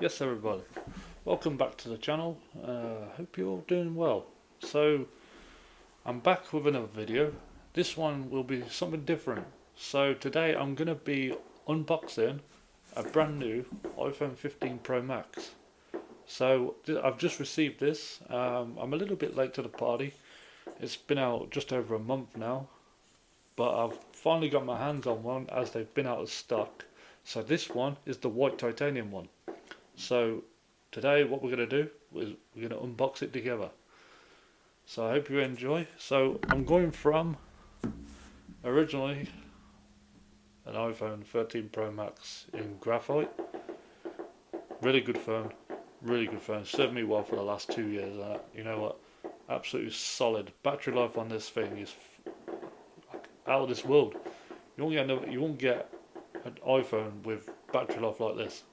Yes everybody, welcome back to the channel. Hope you're all doing well. So I'm back with another video. This one will be something different. So today I'm going to be unboxing a brand new iPhone 15 Pro Max. So I've just received this. I'm a little bit late to the party. It's been out just over a month now, but I've finally got my hands on one as they've been out of stock. So this one is the white titanium one. So today what we're going to do is we're going to unbox it together. So I hope you enjoy. So I'm going from originally an iPhone 13 Pro Max in graphite. Really good phone. Really good phone. Served me well for the last 2 years. You know what? Absolutely solid. Battery life on this thing is out of this world. You won't get an iPhone with battery life like this.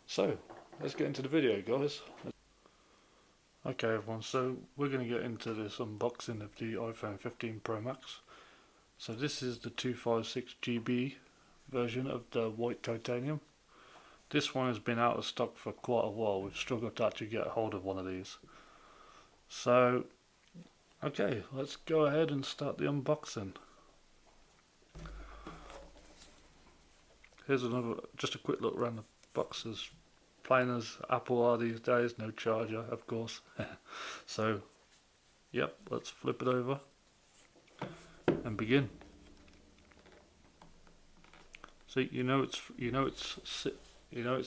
So let's get into the video, guys. Okay everyone, so we're going to get into this unboxing of the iPhone 15 Pro Max. So this is the 256GB version of the white titanium. This one has been out of stock for quite a while. We've struggled to actually get a hold of one of these. So, okay, let's go ahead and start the unboxing. Here's just a quick look around the boxes. Plain as Apple are these days, no charger of course. So yep, let's flip it over and begin. So it's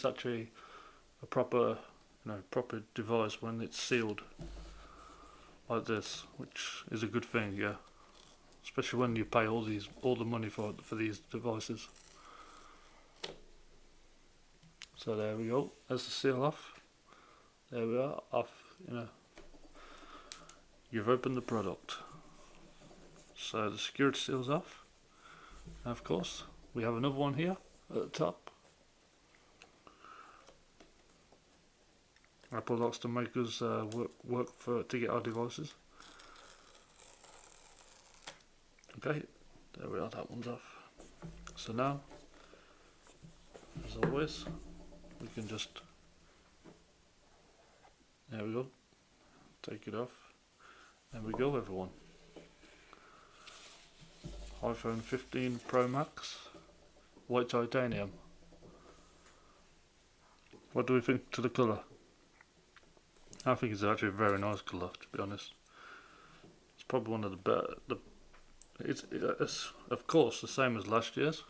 actually a proper proper device when it's sealed like this, which is a good thing, yeah. Especially when you pay all the money for these devices. So there we go, there's the seal off. There we are, off, you've opened the product. So the security seal's off. And of course, we have another one here at the top. Apple likes to make us work to get our devices. Okay, there we are, that one's off. So now, as always, we can just, there we go, take it off. There we go everyone. iPhone 15 Pro Max, white titanium. What do we think to the colour? I think it's actually a very nice colour, to be honest. It's probably one of the better, it's of course the same as last year's.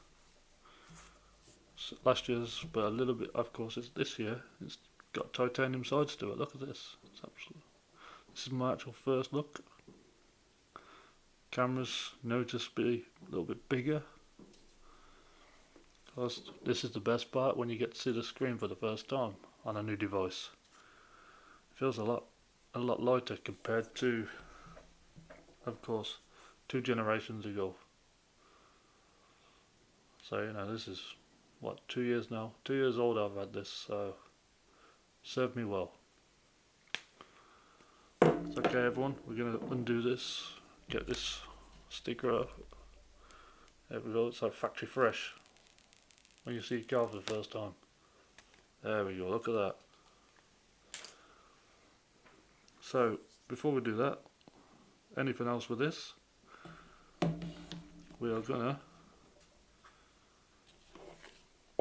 But a little bit, of course, it's this year. It's got titanium sides to it. Look at this. It's absolutely. This is my actual first look. Cameras notice be a little bit bigger. Because this is the best part when you get to see the screen for the first time on a new device. It feels a lot lighter compared to, of course, 2 generations ago. So this is what, 2 years now? 2 years old I've had this, so served me well. It's okay everyone, we're going to undo this, get this sticker off. There we go, it's like factory fresh when you see a car for the first time. There we go, look at that. So before we do that, anything else with this, we are going to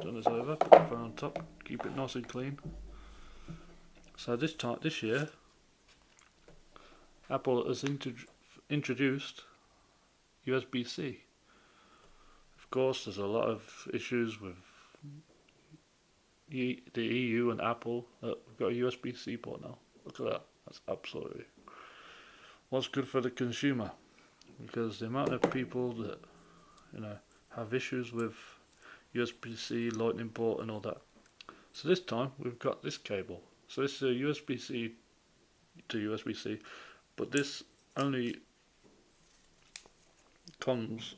turn this over, put the phone on top, keep it nice and clean. So this year, Apple has introduced USB-C. Of course, there's a lot of issues with the EU and Apple. We've got a USB-C port now. Look at that. That's absolutely what's good for the consumer, because the amount of people that have issues with USB-C, Lightning port and all that. So this time we've got this cable. So this is a USB-C to USB-C, but this only comes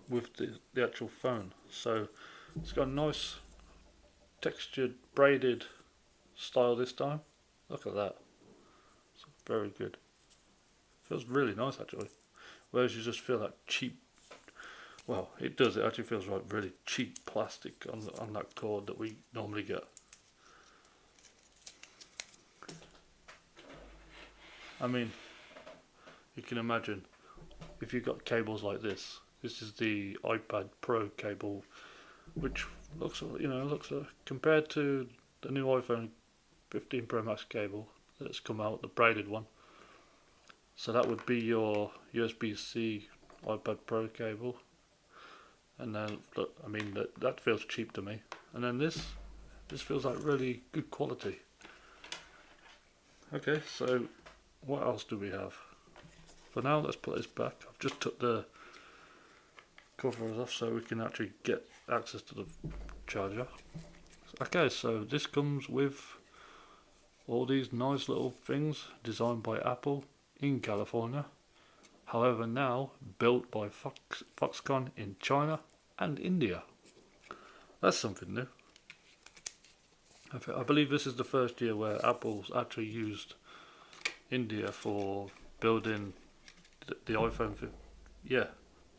with the actual phone. So it's got a nice textured braided style this time. Look at that. It's very good. Feels really nice actually. Whereas you just feel that cheap, well it does, it actually feels like really cheap plastic on that cord that we normally get. I mean, you can imagine if you've got cables like this. This is the iPad Pro cable, which looks, compared to the new iPhone 15 Pro Max cable that's come out, the braided one. So that would be your USB-C iPad Pro cable, and then look, I mean that feels cheap to me. And then this feels like really good quality. Okay, so what else do we have? For now, let's put this back. I've just took the covers off so we can actually get access to the charger. Okay, so this comes with all these nice little things designed by Apple in California. However, now built by Foxconn in China and India. That's something new. I believe this is the first year where Apple's actually used India for building the iPhone. Yeah,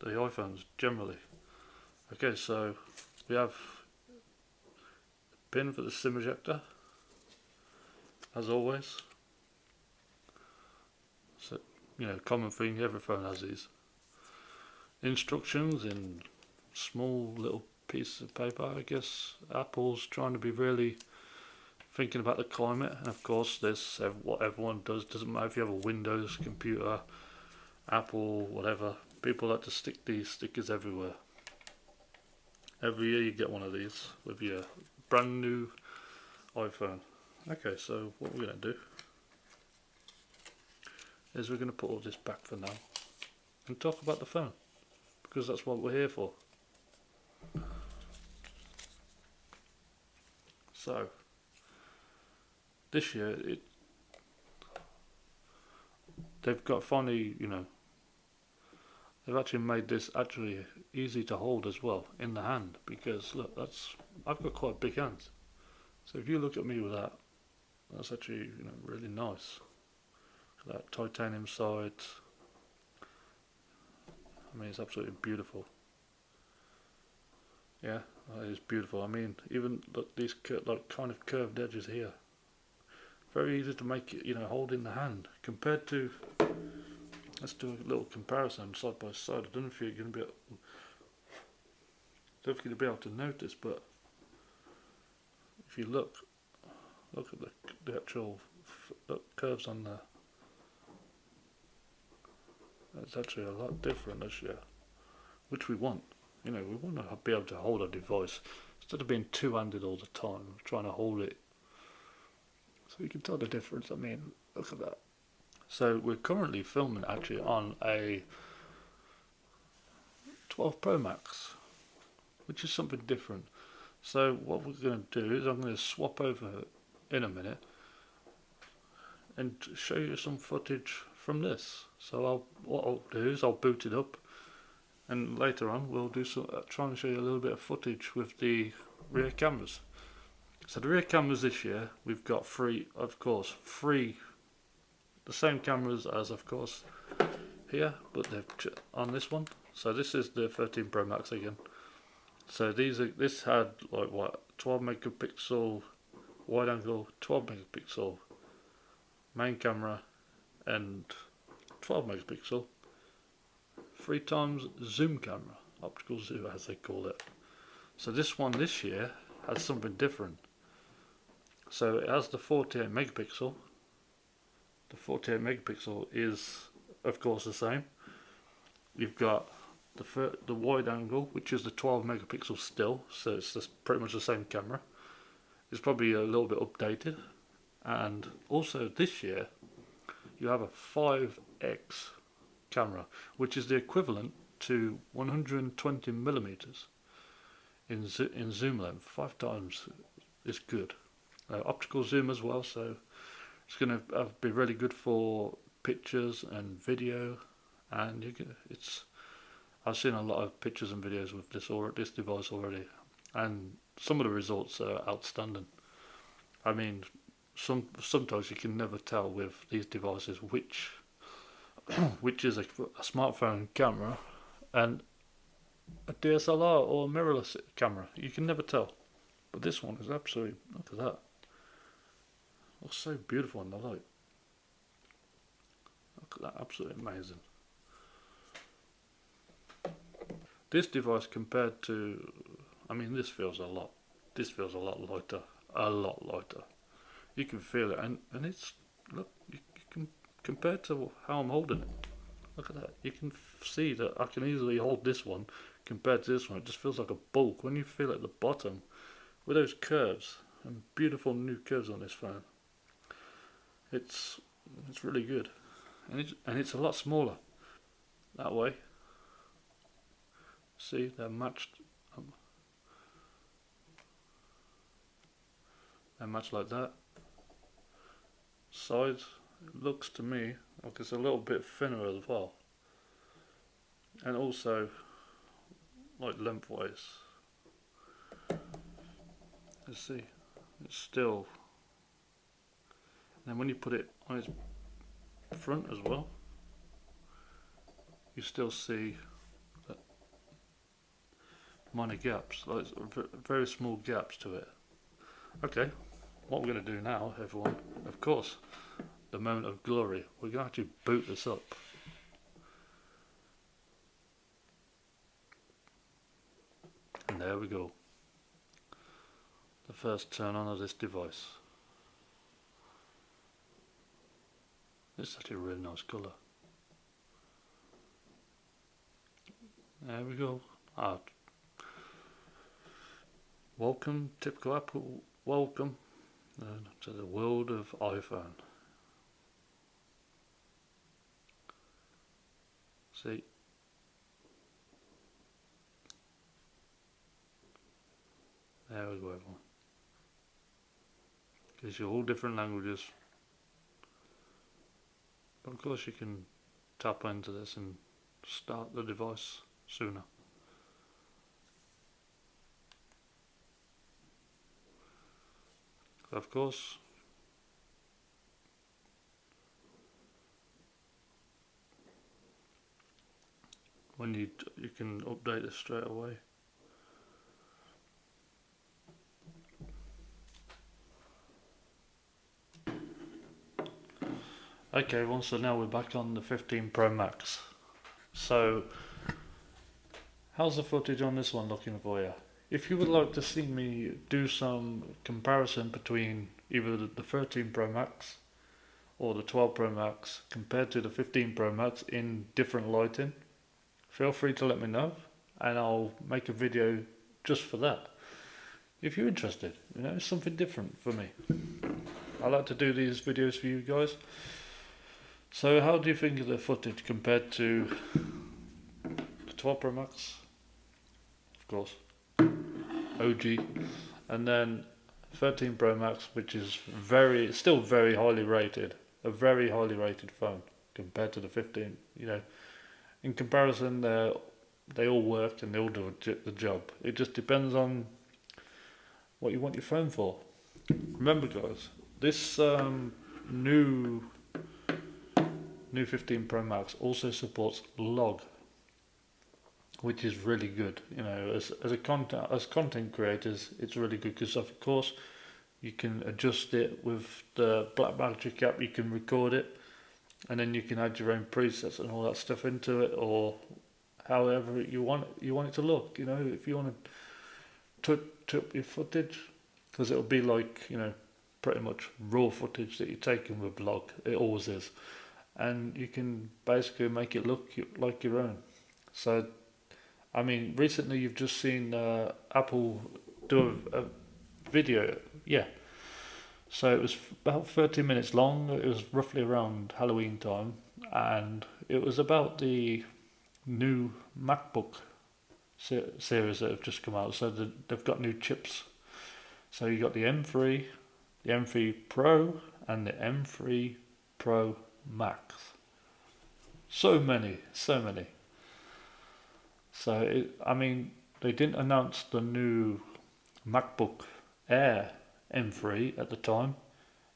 the iPhones generally. Okay, so we have a pin for the SIM ejector, as always. So, common thing, every phone has these. Instructions in small little pieces of paper. I guess Apple's trying to be really thinking about the climate, and of course this, what everyone does, doesn't matter if you have a Windows computer, Apple, whatever, people like to stick these stickers everywhere. Every year you get one of these with your brand new iPhone. Okay, so what we're going to do is we're going to put all this back for now and talk about the phone, because that's what we're here for. So this year they've got finally, they've actually made this actually easy to hold as well in the hand, because look, I've got quite big hands. So if you look at me with that, that's actually really nice. That titanium sides. I mean, it's absolutely beautiful. Yeah, it is beautiful. I mean, even look, these kind of curved edges here. Very easy to make it, hold in the hand. Compared to, let's do a little comparison side by side. I don't know if you're going to be able to notice, but if you look at the actual curves on there. It's actually a lot different this year, which we want. We want to be able to hold a device instead of being two-handed all the time, trying to hold it. So you can tell the difference. I mean, look at that. So we're currently filming actually on a 12 Pro Max, which is something different. So what we're going to do is I'm going to swap over in a minute and show you some footage from this. So what I'll do is I'll boot it up, and later on we'll do try and show you a little bit of footage with the rear cameras. So the rear cameras this year, we've got three, the same cameras as of course here, but they're on this one. So this is the 13 Pro Max again. So this had 12 megapixel wide angle, 12 megapixel main camera, and 12 megapixel 3 times zoom camera, optical zoom as they call it. So this one this year has something different. So it has the 48 megapixel. The 48 megapixel is of course the same. You've got the wide angle, which is the 12 megapixel still, so it's pretty much the same camera. It's probably a little bit updated. And also this year you have a 5x camera, which is the equivalent to 120 millimeters in zoom length. 5 times is good. Optical zoom as well, so it's going to be really good for pictures and video. And I've seen a lot of pictures and videos with this device already, and some of the results are outstanding. I mean, sometimes you can never tell with these devices which is a smartphone camera and a DSLR or mirrorless camera. You can never tell. But this one is absolutely, look at that. Looks so beautiful in the light. Look at that, absolutely amazing. This device compared to, I mean, this feels a lot lighter, a lot lighter. You can feel it, and it's, look, you can, compared to how I'm holding it, look at that. You can see that I can easily hold this one compared to this one. It just feels like a bulk. When you feel at the bottom, with those curves, and beautiful new curves on this phone, it's really good. And it's a lot smaller. That way, see, they're matched. They're matched like that. Sides, it looks to me like it's a little bit thinner as well. And also, like lengthwise. Let's see, it's still. And then when you put it on its front as well, you still see that minor gaps, like very small gaps to it. Okay, what we're going to do now, everyone, of course, the moment of glory, we're going to actually boot this up. And there we go. The first turn on of this device. This is actually a really nice colour. There we go. Welcome, typical Apple, welcome to the world of iPhone. See? There we go, everyone. Gives you all different languages. But of course you can tap into this and start the device sooner. Of course, when you can update this straight away. Okay, everyone, so now we're back on the 15 Pro Max. So, how's the footage on this one looking for you? If you would like to see me do some comparison between either the 13 Pro Max or the 12 Pro Max compared to the 15 Pro Max in different lighting, feel free to let me know and I'll make a video just for that. If you're interested, you know, it's something different for me. I like to do these videos for you guys. So how do you think of the footage compared to the 12 Pro Max? Of course, OG, and then 13 Pro Max, which is still very highly rated, a very highly rated phone compared to the 15. You know, in comparison, they all work and they all do the job. It just depends on what you want your phone for. Remember, guys, this new 15 Pro Max also supports log, which is really good. You know, as content creators, it's really good because of course you can adjust it with the Blackmagic app. You can record it, and then you can add your own presets and all that stuff into it, or however you want it to look. You know, if you want to touch your footage, because it'll be like, you know, pretty much raw footage that you're taking with log. It always is. And you can basically make it look like your own. So, I mean, recently you've just seen Apple do a video, yeah. So it was about 30 minutes long. It was roughly around Halloween time, and it was about the new MacBook series that have just come out. So they've got new chips. So you got the M3, the M3 Pro, and the M3 Pro Max. So many. So I mean, they didn't announce the new MacBook Air M3 at the time,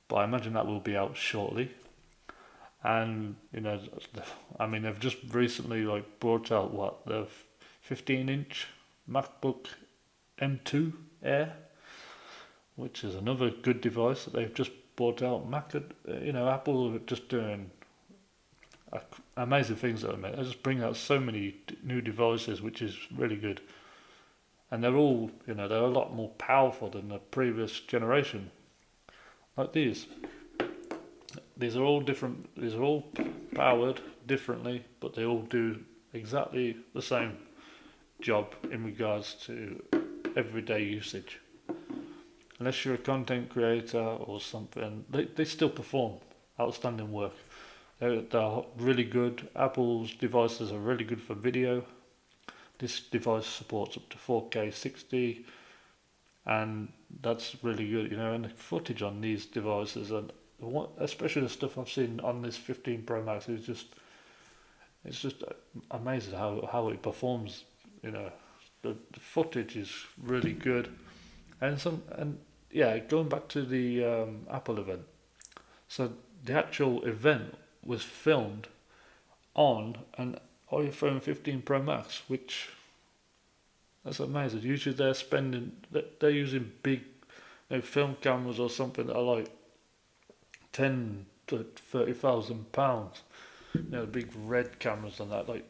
but I imagine that will be out shortly. And you know, I mean, they've just recently brought out the 15-inch MacBook M2 Air, which is another good device that they've just brought out. Apple are just doing amazing things that they make. They just bring out so many new devices, which is really good. And they're all, they're a lot more powerful than the previous generation. Like these. These are all different. These are all powered differently, but they all do exactly the same job in regards to everyday usage. Unless you're a content creator or something, they still perform outstanding work. They're really good. Apple's devices are really good for video. This device supports up to 4K 60, and that's really good, and the footage on these devices, and especially the stuff I've seen on this 15 Pro Max, is just amazing how it performs. The footage is really good, and yeah, going back to the Apple event. So the actual event was filmed on an iPhone 15 Pro Max, which that's amazing. Usually they're using big film cameras or something that are like 10 to 30,000 pounds. Big red cameras and that, like,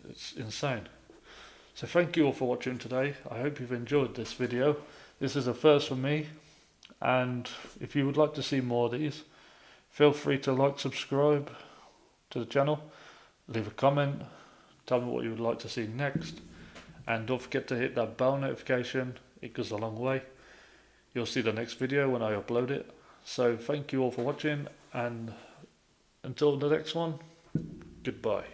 it's insane. So thank you all for watching today. I hope you've enjoyed this video. This is a first for me, and if you would like to see more of these, feel free to like, subscribe to the channel, leave a comment, tell me what you would like to see next, and don't forget to hit that bell notification. It goes a long way. You'll see the next video when I upload it. So thank you all for watching, and until the next one, goodbye.